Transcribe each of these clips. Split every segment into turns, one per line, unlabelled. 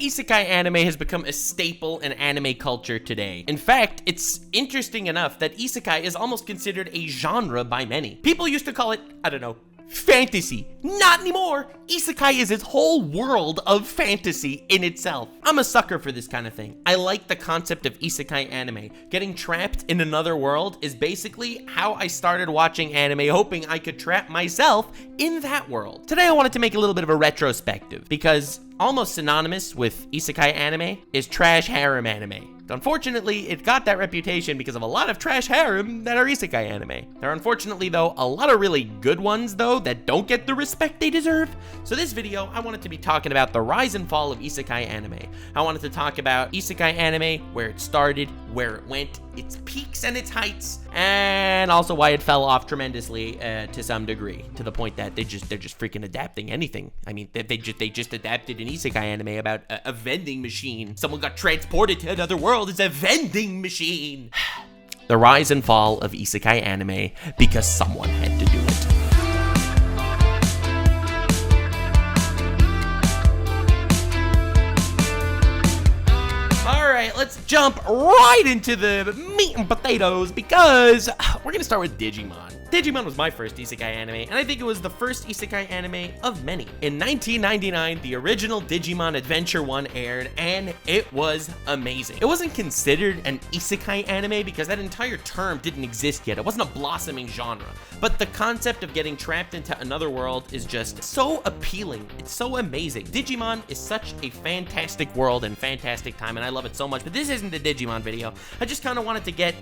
isekai anime has become a staple in anime culture today. In fact, it's interesting enough that isekai is almost considered a genre by many. People used to call it, I don't know, fantasy. Not anymore. Isekai is its whole world of fantasy in itself. I'm a sucker for this kind of thing. I like the concept of isekai anime. Getting trapped in another world is basically how I started watching anime, hoping I could trap myself in that world. Today I wanted to make a little bit of a retrospective because almost synonymous with isekai anime is trash harem anime. Unfortunately, it got that reputation because of a lot of trash harem that are isekai anime. There are unfortunately, though, a lot of really good ones, though, that don't get the respect they deserve. So this video, I wanted to be talking about the rise and fall of isekai anime. I wanted to talk about isekai anime, where it started, where it went, its peaks and its heights, and also why it fell off tremendously to some degree, to the point that they're just freaking adapting anything. I mean, they just adapted an isekai anime about a vending machine. Someone got transported to another world. It's a vending machine. The rise and fall of isekai anime because someone had to do it. Alright, let's jump right into the meat and potatoes because we're gonna start with Digimon. Digimon was my first isekai anime, and I think it was the first isekai anime of many. In 1999, the original Digimon Adventure 1 aired, and it was amazing. It wasn't considered an isekai anime because that entire term didn't exist yet. It wasn't a blossoming genre. But the concept of getting trapped into another world is just so appealing. It's so amazing. Digimon is such a fantastic world and fantastic time, and I love it so much. But this isn't the Digimon video. I just kind of wanted to get,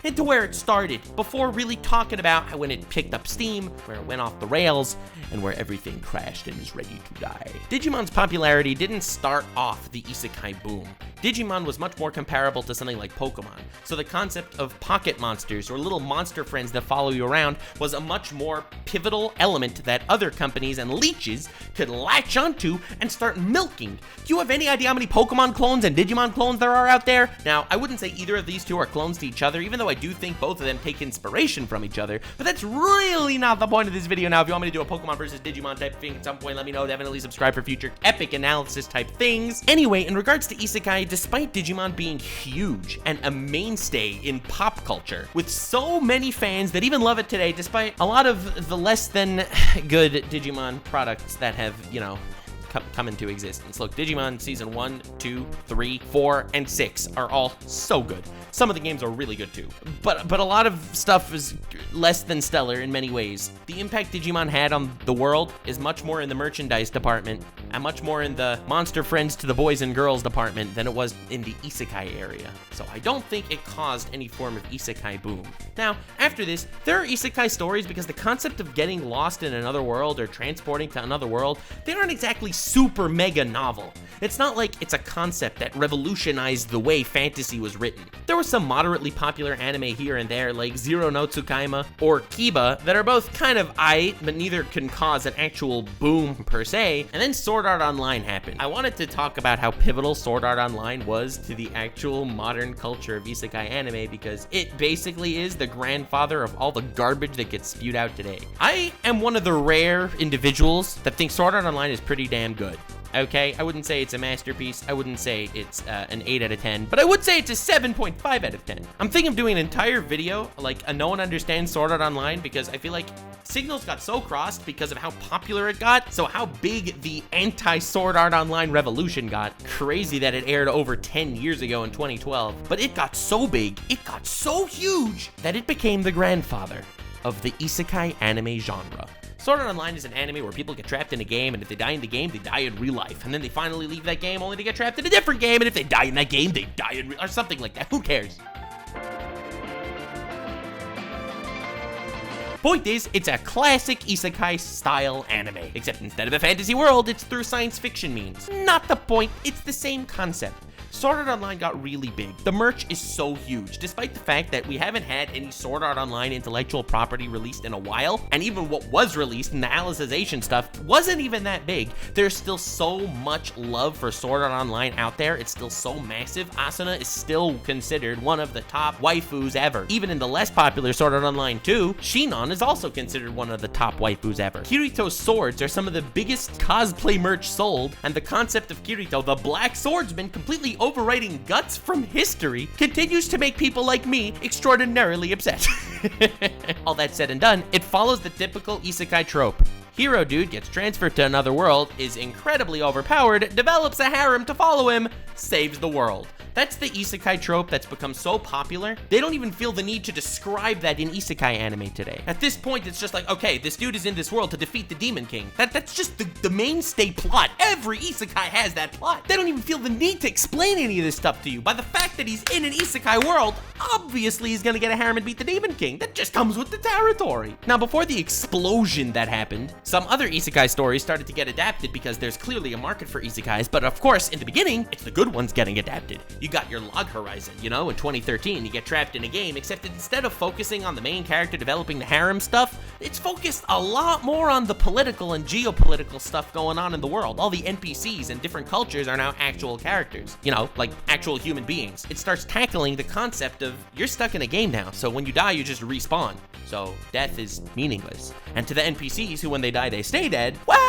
into where it started before really talking about how when it picked up steam, where it went off the rails, and where everything crashed and is ready to die. Digimon's popularity didn't start off the isekai boom. Digimon was much more comparable to something like Pokemon, so the concept of pocket monsters or little monster friends that follow you around was a much more pivotal element that other companies and leeches could latch onto and start milking. Do you have any idea how many Pokemon clones and Digimon clones there are out there? Now, I wouldn't say either of these two are clones to each other, even though I do think both of them take inspiration from each other, but that's really not the point of this video. Now, if you want me to do a Pokemon versus Digimon type thing at some point, let me know. Definitely subscribe for future epic analysis type things. Anyway, in regards to isekai, despite Digimon being huge and a mainstay in pop culture, with so many fans that even love it today, despite a lot of the less than good Digimon products that have, come into existence. Look, Digimon Season 1, 2, 3, 4, and 6 are all so good. Some of the games are really good too. But a lot of stuff is less than stellar in many ways. The impact Digimon had on the world is much more in the merchandise department and much more in the monster friends to the boys and girls department than it was in the isekai area. So I don't think it caused any form of isekai boom. Now, after this, there are isekai stories because the concept of getting lost in another world or transporting to another world, they aren't exactly super mega novel. It's not like it's a concept that revolutionized the way fantasy was written. There were some moderately popular anime here and there like Zero no Tsukaima or Kiba that are both kind of aight, but neither can cause an actual boom per se, and then Sword Art Online happened. I wanted to talk about how pivotal Sword Art Online was to the actual modern culture of isekai anime because it basically is the grandfather of all the garbage that gets spewed out today. I am one of the rare individuals that think Sword Art Online is pretty damn good. Okay, I wouldn't say it's a masterpiece. I wouldn't say it's an 8 out of 10, but I would say it's a 7.5 out of 10. I'm thinking of doing an entire video, like a No One Understands Sword Art Online, because I feel like signals got so crossed because of how popular it got, so how big the anti-Sword Art Online revolution got. Crazy that it aired over 10 years ago in 2012, but it got so big, it got so huge, that it became the grandfather of the isekai anime genre. Sword Art Online is an anime where people get trapped in a game, and if they die in the game, they die in real life. And then they finally leave that game only to get trapped in a different game, and if they die in that game, they die in or something like that. Who cares? Point is, it's a classic isekai style anime, except instead of a fantasy world, it's through science fiction means. Not the point, it's the same concept. Sword Art Online got really big. The merch is so huge, despite the fact that we haven't had any Sword Art Online intellectual property released in a while, and even what was released in the Alicization stuff wasn't even that big. There's still so much love for Sword Art Online out there. It's still so massive. Asuna is still considered one of the top waifus ever. Even in the less popular Sword Art Online 2, Shinon is also considered one of the top waifus ever. Kirito's swords are some of the biggest cosplay merch sold, and the concept of Kirito, the Black Swordsman, completely overwriting guts from history, continues to make people like me extraordinarily upset. All that said and done, it follows the typical isekai trope. Hero dude gets transferred to another world, is incredibly overpowered, develops a harem to follow him, saves the world. That's the isekai trope that's become so popular, they don't even feel the need to describe that in isekai anime today. At this point, it's just like, okay, this dude is in this world to defeat the Demon King. That's just the mainstay plot. Every isekai has that plot. They don't even feel the need to explain any of this stuff to you. By the fact that he's in an isekai world, obviously he's gonna get a harem and beat the Demon King. That just comes with the territory. Now, before the explosion that happened, some other isekai stories started to get adapted because there's clearly a market for isekais, but of course, in the beginning, it's the good ones getting adapted. You got your Log Horizon, you know, in 2013, you get trapped in a game, except instead of focusing on the main character developing the harem stuff, it's focused a lot more on the political and geopolitical stuff going on in the world. All the NPCs and different cultures are now actual characters, you know, like actual human beings. It starts tackling the concept of you're stuck in a game now, so when you die, you just respawn. So death is meaningless. And to the NPCs who when they die, they stay dead, well,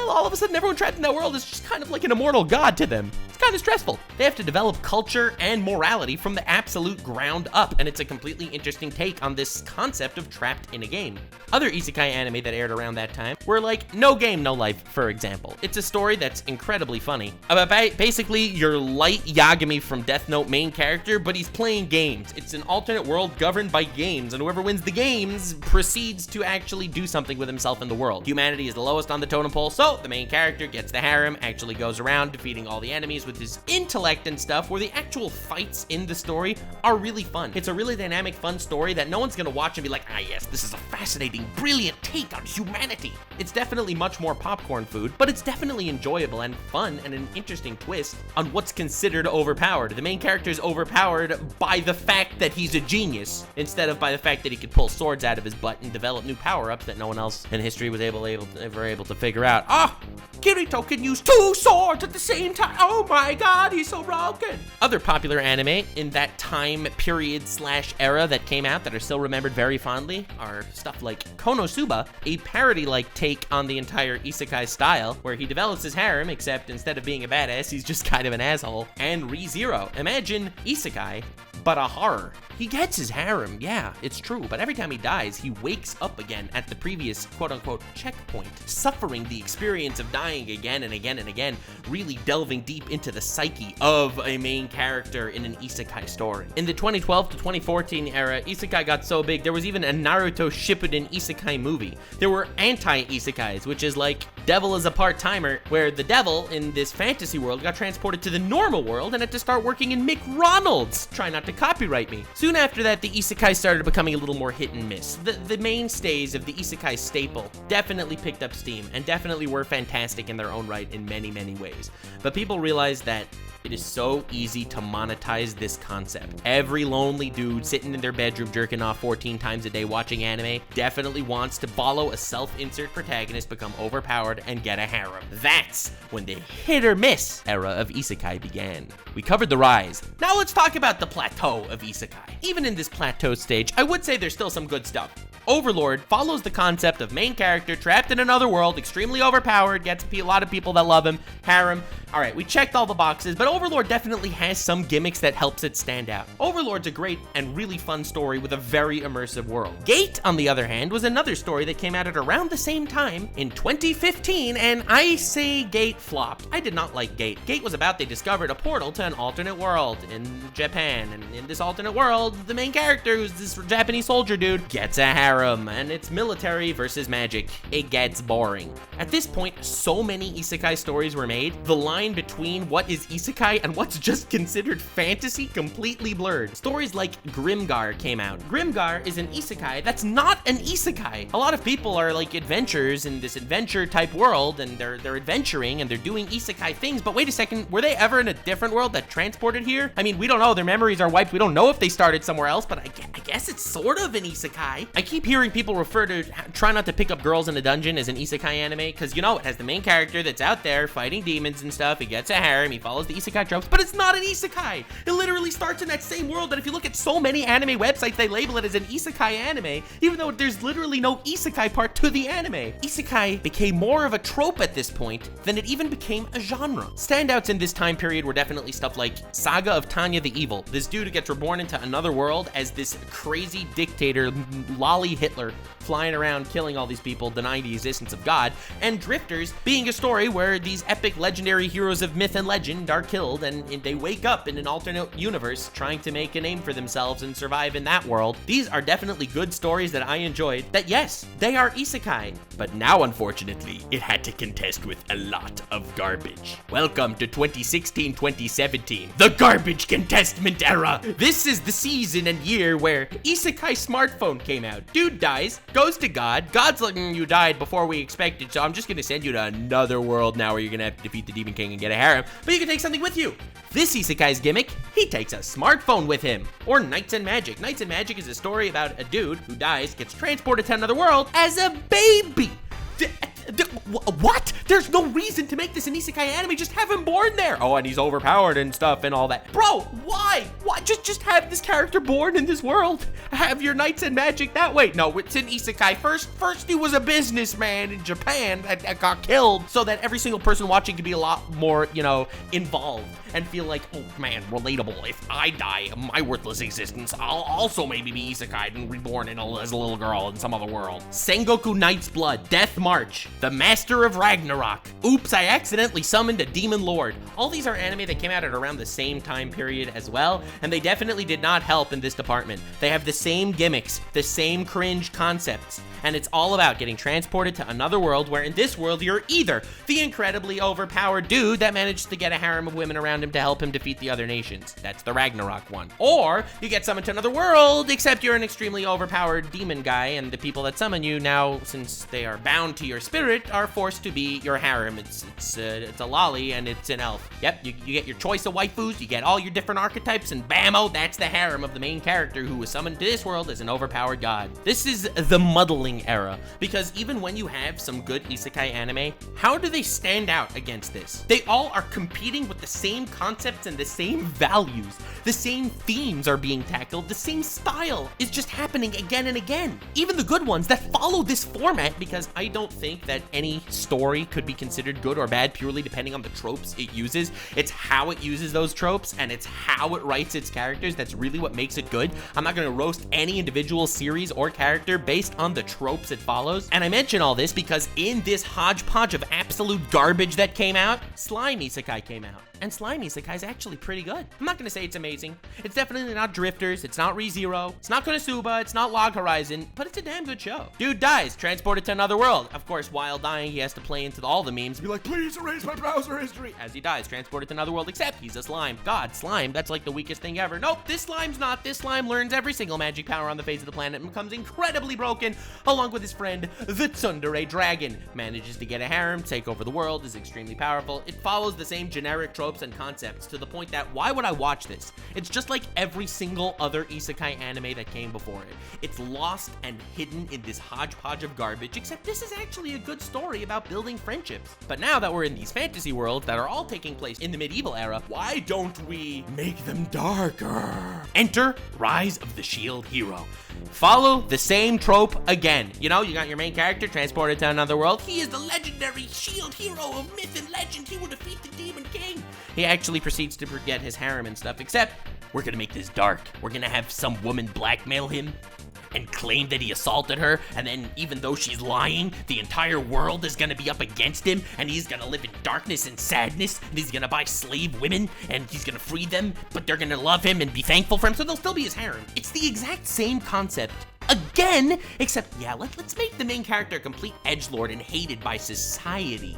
all of a sudden everyone trapped in that world is just kind of like an immortal god to them. It's kind of stressful. They have to develop culture and morality from the absolute ground up, and it's a completely interesting take on this concept of trapped in a game. Other isekai anime that aired around that time were like No Game, No Life, for example. It's a story that's incredibly funny about basically your light Yagami from Death Note main character, but he's playing games. It's an alternate world governed by games, and whoever wins the games proceeds to actually do something with himself in the world. Humanity is the lowest on the totem pole, so the main character gets the harem, actually goes around defeating all the enemies with his intellect and stuff, where the actual fights in the story are really fun. It's a really dynamic, fun story that no one's gonna watch and be like, ah yes, this is a fascinating, brilliant take on humanity. It's definitely much more popcorn food, but it's definitely enjoyable and fun and an interesting twist on what's considered overpowered. The main character is overpowered by the fact that he's a genius, instead of by the fact that he could pull swords out of his butt and develop new power-ups that no one else in history was ever able to figure out. Ah! Kirito can use 2 swords at the same time. Oh my god, he's so broken. Other popular anime in that time period / era that came out that are still remembered very fondly are stuff like Konosuba, a parody-like take on the entire isekai style, where he develops his harem, except instead of being a badass, he's just kind of an asshole, and ReZero. Imagine isekai, but a horror. He gets his harem, yeah, it's true, but every time he dies, he wakes up again at the previous quote-unquote checkpoint, suffering the experience of dying again and again and again, really delving deep into the psyche of a main character in an isekai story. In the 2012 to 2014 era, isekai got so big, there was even a Naruto Shippuden isekai movie. There were anti-isekais, which is like devil is a part-timer, where the devil in this fantasy world got transported to the normal world and had to start working in McDonald's. Try not to copyright me. Soon after that, the isekai started becoming a little more hit and miss. The mainstays of the isekai staple definitely picked up steam and definitely were fantastic in their own right in many, many ways. But people realized that it is so easy to monetize this concept. Every lonely dude sitting in their bedroom jerking off 14 times a day watching anime definitely wants to follow a self-insert protagonist, become overpowered, and get a harem. That's when the hit or miss era of isekai began. We covered the rise. Now let's talk about the plateau of isekai. Even in this plateau stage, I would say there's still some good stuff. Overlord follows the concept of main character trapped in another world, extremely overpowered, gets a lot of people that love him, harem. All right, we checked all the boxes, but Overlord definitely has some gimmicks that helps it stand out. Overlord's a great and really fun story with a very immersive world. Gate, on the other hand, was another story that came out at around the same time in 2015, and I say Gate flopped. I did not like Gate. Gate was about they discovered a portal to an alternate world in Japan, and in this alternate world, the main character, who's this Japanese soldier dude, gets a harem, and it's military versus magic. It gets boring. At this point, so many isekai stories were made, the line line between what is isekai and what's just considered fantasy completely blurred. Stories like Grimgar came out. Grimgar is an isekai that's not an isekai. A lot of people are like adventurers in this adventure type world, and they're adventuring and they're doing isekai things, but wait a second, were they ever in a different world that transported here? I mean, we don't know, their memories are wiped, we don't know if they started somewhere else, but I guess it's sort of an isekai. I keep hearing people refer to Try Not to Pick Up Girls in a Dungeon as an isekai anime, because you know, it has the main character that's out there fighting demons and stuff, he gets a harem, he follows the isekai tropes, but it's not an isekai. It literally starts in that same world that if you look at so many anime websites, they label it as an isekai anime, even though there's literally no isekai part to the anime. Isekai became more of a trope at this point than it even became a genre. Standouts in this time period were definitely stuff like Saga of Tanya the Evil. This dude who gets reborn into another world as this crazy dictator, lolly Hitler, flying around killing all these people, denying the existence of God, and Drifters being a story where these epic legendary heroes of myth and legend are killed and they wake up in an alternate universe trying to make a name for themselves and survive in that world. These are definitely good stories that I enjoyed, that yes, they are isekai, but now unfortunately, it had to contest with a lot of garbage. Welcome to 2016-2017, the garbage contestment era. This is the season and year where Isekai Smartphone came out. Dude dies, goes to God. God's like, you died before we expected, so I'm just gonna send you to another world now where you're gonna have to defeat the Demon King and get a harem, but you can take something with you. This isekai's gimmick, he takes a smartphone with him. Or Knights and Magic. Knights and Magic is a story about a dude who dies, gets transported to another world as a baby. What? There's no reason to make this an isekai anime, just have him born there. Oh, and he's overpowered and stuff and all that. Bro, why? Why? Just have this character born in this world. Have your Knights and Magic that way. No, it's an isekai. First he was a businessman in Japan that got killed so that every single person watching could be a lot more, you know, involved and feel like, oh man, relatable. If I die my worthless existence, I'll also maybe be isekai'd and reborn as a little girl in some other world. Sengoku Knight's Blood, Death March, The Master of Ragnarok. Oops, I accidentally summoned a Demon Lord. All these are anime that came out at around the same time period as well, and they definitely did not help in this department. They have the same gimmicks, the same cringe concepts, and it's all about getting transported to another world where in this world you're either the incredibly overpowered dude that managed to get a harem of women around him to help him defeat the other nations. That's the Ragnarok one. Or you get summoned to another world, except you're an extremely overpowered demon guy, and the people that summon you now, since they are bound to your spirit, are forced to be your harem. It's a lolly and it's an elf. Yep, you get your choice of waifus, you get all your different archetypes, and bammo, that's the harem of the main character who was summoned to this world as an overpowered god. This is the muddling era, because even when you have some good isekai anime, how do they stand out against this? They all are competing with the same concepts and the same values. The same themes are being tackled, the same style is just happening again and again. Even the good ones that follow this format, because I don't think that any story could be considered good or bad purely depending on the tropes it uses. It's how it uses those tropes and it's how it writes its characters that's really what makes it good. I'm not gonna roast any individual series or character based on the tropes it follows. And I mention all this because in this hodgepodge of absolute garbage that came out, Slime Isekai came out. And Slime Isekai is actually pretty good. I'm not gonna say it's amazing. It's definitely not Drifters, it's not ReZero, it's not Konosuba, it's not Log Horizon, but it's a damn good show. Dude dies, transported to another world. Of course, while dying, he has to play into all the memes, be like, please erase my browser history. As he dies, transported to another world, except he's a slime. God, slime, that's like the weakest thing ever. Nope, this slime's not. This slime learns every single magic power on the face of the planet and becomes incredibly broken, along with his friend, the Tsundere Dragon. Manages to get a harem, take over the world, is extremely powerful. It follows the same generic tropes and concepts to the point that why would I watch this? It's just like every single other isekai anime that came before it. It's lost and hidden in this hodgepodge of garbage, except this is actually a good story about building friendships. But now that we're in these fantasy worlds that are all taking place in the medieval era, why don't we make them darker? Enter Rise of the Shield Hero. Follow the same trope again. You know, you got your main character transported to another world. He is the legendary shield hero of myth and legend. He will defeat the Demon King. He actually proceeds to forget his harem and stuff, except we're gonna make this dark. We're gonna have some woman blackmail him and claim that he assaulted her, and then even though she's lying, the entire world is gonna be up against him, and he's gonna live in darkness and sadness, and he's gonna buy slave women, and he's gonna free them, but they're gonna love him and be thankful for him, so they'll still be his harem. It's the exact same concept again, except, yeah, let's make the main character a complete edgelord and hated by society.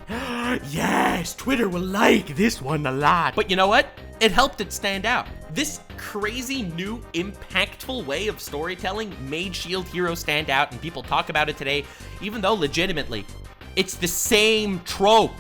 Yes, Twitter will like this one a lot. But you know what? It helped it stand out. This crazy new impactful way of storytelling made Shield Hero stand out, and people talk about it today, even though legitimately, it's the same trope.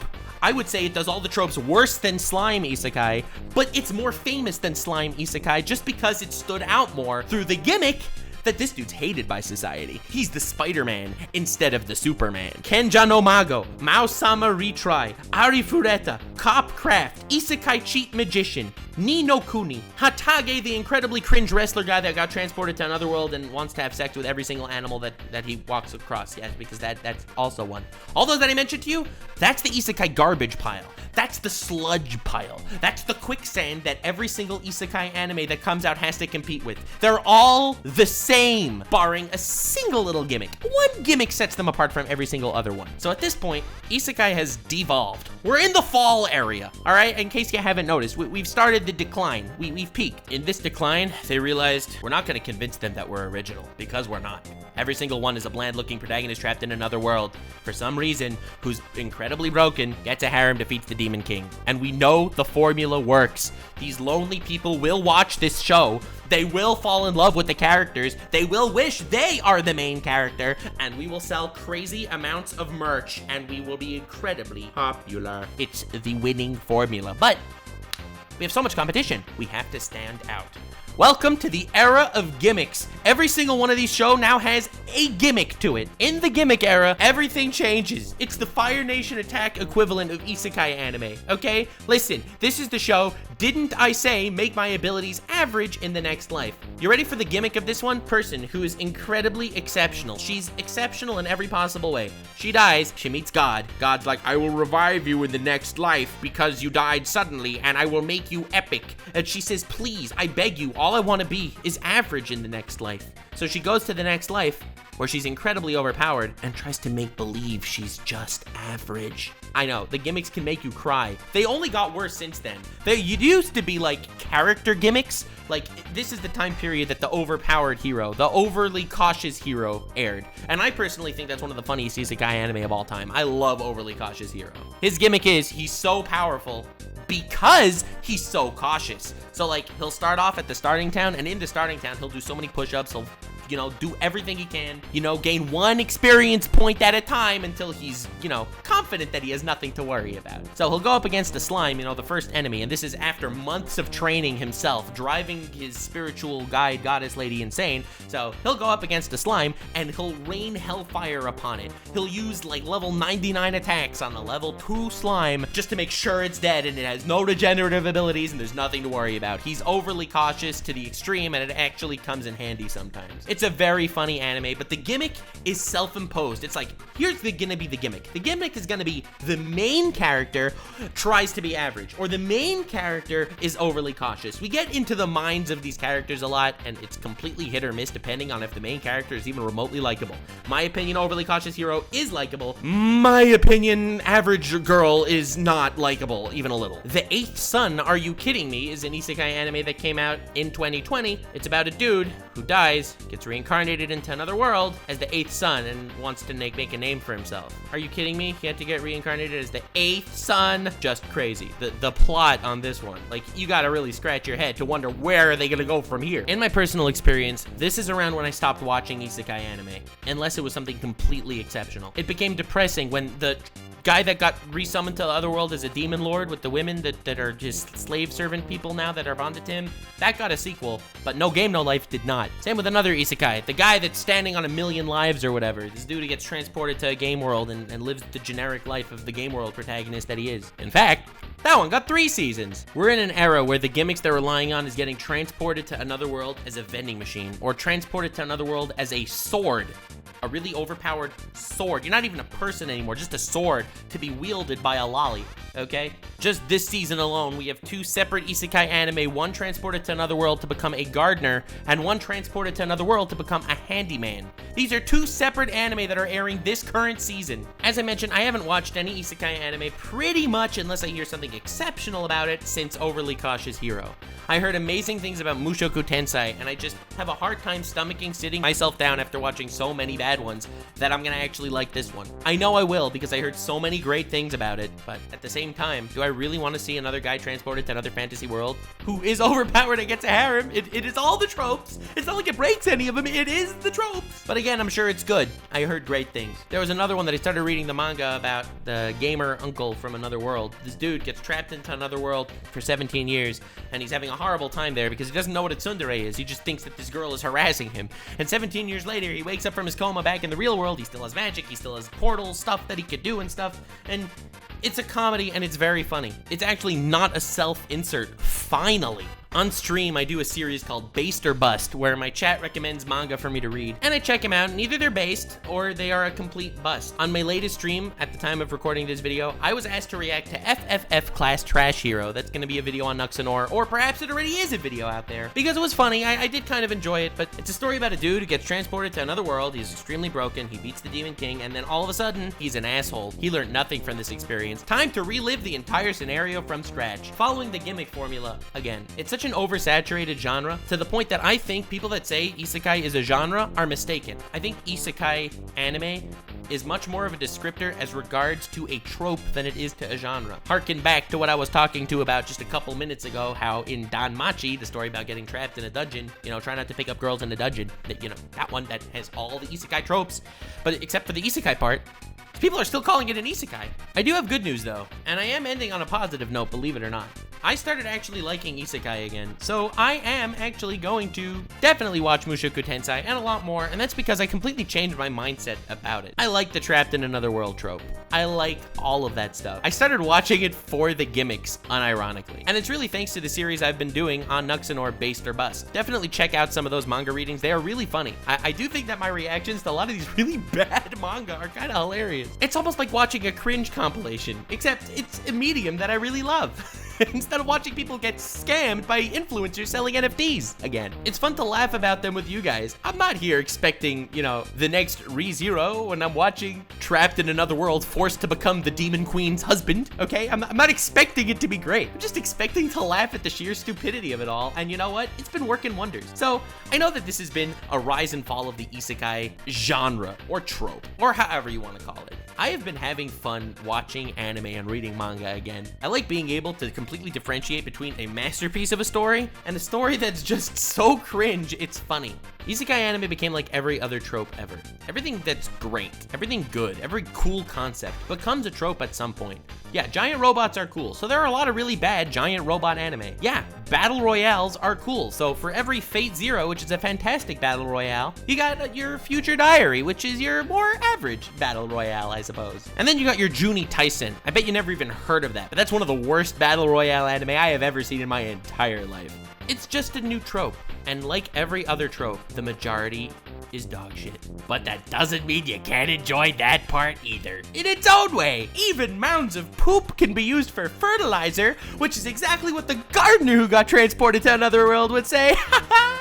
I would say it does all the tropes worse than Slime Isekai, but it's more famous than Slime Isekai just because it stood out more through the gimmick that this dude's hated by society. He's the Spider-Man instead of the Superman. Kenja no Mago, Mao-sama Retry, Ari Fureta, Cop Craft, Isekai Cheat Magician, Ni no Kuni, Hatage, the incredibly cringe wrestler guy that got transported to another world and wants to have sex with every single animal that he walks across. Yes, because that's also one. All those that I mentioned to you, that's the Isekai garbage pile. That's the sludge pile. That's the quicksand that every single Isekai anime that comes out has to compete with. They're all the same, barring a single little gimmick. One gimmick sets them apart from every single other one. So at this point, Isekai has devolved. We're in the fall area, all right? In case you haven't noticed, we've started the decline. We've peaked. In this decline, they realized we're not gonna convince them that we're original, because we're not. Every single one is a bland-looking protagonist trapped in another world, for some reason, who's incredibly broken, gets a harem, defeats the Demon King. And we know the formula works. These lonely people will watch this show, they will fall in love with the characters, they will wish they are the main character, and we will sell crazy amounts of merch, and we will be incredibly popular. It's the winning formula, but we have so much competition, we have to stand out. Welcome to the era of gimmicks. Every single one of these shows now has a gimmick to it. In the gimmick era, everything changes. It's the Fire Nation Attack equivalent of Isekai anime, okay? Listen, this is the show, didn't I say make my abilities average in the next life? You ready for the gimmick of this one? Person who is incredibly exceptional. She's exceptional in every possible way. She dies, she meets God. God's like, I will revive you in the next life because you died suddenly and I will make you epic. And she says, please, I beg you, all I want to be is average in the next life. So she goes to the next life where she's incredibly overpowered and tries to make believe she's just average. I know, the gimmicks can make you cry. They only got worse since then. They used to be like character gimmicks. Like, this is the time period that the overpowered hero, the overly cautious hero aired. And I personally think that's one of the funniest isekai anime of all time. I love overly cautious hero. His gimmick is he's so powerful because he's so cautious. So like, he'll start off at the starting town, and in the starting town, he'll do so many push-ups, he'll do everything he can, gain one experience point at a time until he's, confident that he has nothing to worry about. So he'll go up against the slime, the first enemy, and this is after months of training himself, driving his spiritual guide, goddess lady, insane. So he'll go up against the slime, and he'll rain hellfire upon it. He'll use, like, level 99 attacks on the level 2 slime just to make sure it's dead, and it has no regenerative abilities, and there's nothing to worry about. He's overly cautious to the extreme, and it actually comes in handy sometimes. It's a very funny anime, but the gimmick is self-imposed. It's like, here's gonna be the gimmick. The gimmick is gonna be the main character tries to be average, or the main character is overly cautious. We get into the minds of these characters a lot, and it's completely hit or miss depending on if the main character is even remotely likable. My opinion, overly cautious hero is likable. My opinion, average girl is not likable, even a little. The Eighth Son, Are You Kidding Me, is an isekai anime that came out in 2020. It's about a dude who dies, gets reincarnated into another world as the Eighth Son, and wants to make a name for himself. Are you kidding me? He had to get reincarnated as the Eighth Son? Just crazy. The plot on this one, like, you gotta really scratch your head to wonder where are they gonna go from here. In my personal experience, this is around when I stopped watching isekai anime, unless it was something completely exceptional. It became depressing when the guy that got resummoned to the other world as a demon lord with the women that are just slave servant people now that are bonded to him, that got a sequel, but No Game No Life did not. Same with another isekai, the guy that's standing on 1,000,000 lives or whatever. This dude who gets transported to a game world and lives the generic life of the game world protagonist that he is. In fact, that one got 3 seasons. We're in an era where the gimmicks they're relying on is getting transported to another world as a vending machine, or transported to another world as a sword. A really overpowered sword. You're not even a person anymore, just a sword to be wielded by a lolly, okay? Just this season alone, we have 2 separate isekai anime, one transported to another world to become a gardener, and one transported to another world to become a handyman. These are 2 separate anime that are airing this current season. As I mentioned, I haven't watched any isekai anime pretty much, unless I hear something exceptional about it, since Overly Cautious Hero. I heard amazing things about Mushoku Tensei, and I just have a hard time stomaching sitting myself down after watching so many bad ones that I'm gonna actually like this one. I know I will because I heard so many great things about it, but at the same time, do I really want to see another guy transported to another fantasy world who is overpowered and gets a harem? It is all the tropes. It's not like it breaks any of them. It is the tropes. But again, I'm sure it's good. I heard great things. There was another one that I started reading the manga about, the gamer uncle from another world. This dude gets trapped into another world for 17 years, and he's having a horrible time there because he doesn't know what a tsundere is. He just thinks that this girl is harassing him. And 17 years later, he wakes up from his coma back in the real world. He still has magic. He still has portal stuff that he could do and stuff. And it's a comedy, and it's very funny. It's actually not a self-insert, finally. On stream, I do a series called Based or Bust, where my chat recommends manga for me to read, and I check them out, and either they're based, or they are a complete bust. On my latest stream, at the time of recording this video, I was asked to react to FFF Class Trash Hero. That's gonna be a video on Nuxanor, or perhaps it already is a video out there. Because it was funny, I did kind of enjoy it, but it's a story about a dude who gets transported to another world, he's extremely broken, he beats the Demon King, and then all of a sudden, he's an asshole. He learned nothing from this experience. Time to relive the entire scenario from scratch, following the gimmick formula again. It's such an oversaturated genre to the point that I think people that say Isekai is a genre are mistaken. I think Isekai anime is much more of a descriptor as regards to a trope than it is to a genre. Harken back to what I was talking to about just a couple minutes ago, how in Danmachi, the story about getting trapped in a dungeon, try not to pick up girls in a dungeon, that one that has all the Isekai tropes, but except for the Isekai part, people are still calling it an Isekai. I do have good news though, and I am ending on a positive note, believe it or not. I started actually liking Isekai again, so I am actually going to definitely watch Mushoku Tensei and a lot more, and that's because I completely changed my mindset about it. I like the trapped in another world trope. I like all of that stuff. I started watching it for the gimmicks, unironically, and it's really thanks to the series I've been doing on Nuxanor Based or Bust. Definitely check out some of those manga readings. They are really funny. I do think that my reactions to a lot of these really bad manga are kind of hilarious. It's almost like watching a cringe compilation, except it's a medium that I really love. Instead of watching people get scammed by influencers selling NFTs again. It's fun to laugh about them with you guys. I'm not here expecting, the next ReZero when I'm watching Trapped in Another World forced to become the Demon Queen's husband, okay? I'm not expecting it to be great. I'm just expecting to laugh at the sheer stupidity of it all, and you know what? It's been working wonders. So, I know that this has been a rise and fall of the Isekai genre, or trope, or however you want to call it. I have been having fun watching anime and reading manga again. I like being able to completely differentiate between a masterpiece of a story and a story that's just so cringe it's funny. Isekai anime became like every other trope ever. Everything that's great, everything good, every cool concept becomes a trope at some point. Yeah, giant robots are cool, so there are a lot of really bad giant robot anime. Yeah, battle royales are cool, so for every Fate Zero, which is a fantastic battle royale, you got your Future Diary, which is your more average battle royale, I suppose. And then you got your Juni Tyson. I bet you never even heard of that, but that's one of the worst battle royale anime I have ever seen in my entire life. It's just a new trope, and like every other trope, the majority is dog shit. But that doesn't mean you can't enjoy that part either. In its own way, even mounds of poop can be used for fertilizer, which is exactly what the gardener who got transported to another world would say.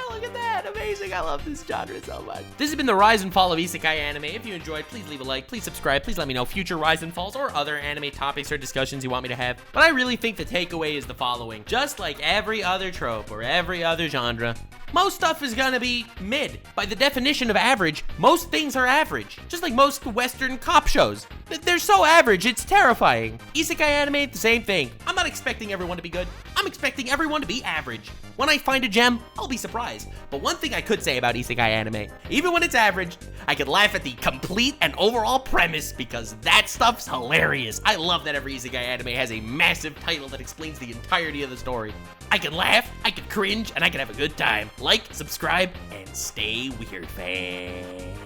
Look at that, amazing, I love this genre so much. This has been the rise and fall of Isekai anime. If you enjoyed, please leave a like, please subscribe, please let me know future rise and falls or other anime topics or discussions you want me to have. But I really think the takeaway is the following. Just like every other trope or every other genre, most stuff is gonna be mid. By the definition of average, most things are average. Just like most Western cop shows. They're so average, it's terrifying. Isekai anime, the same thing. I'm not expecting everyone to be good. I'm expecting everyone to be average. When I find a gem, I'll be surprised. But one thing I could say about Isekai anime, even when it's average, I can laugh at the complete and overall premise because that stuff's hilarious. I love that every Isekai anime has a massive title that explains the entirety of the story. I can laugh, I can cringe, and I can have a good time. Like, subscribe, and stay weird, fans.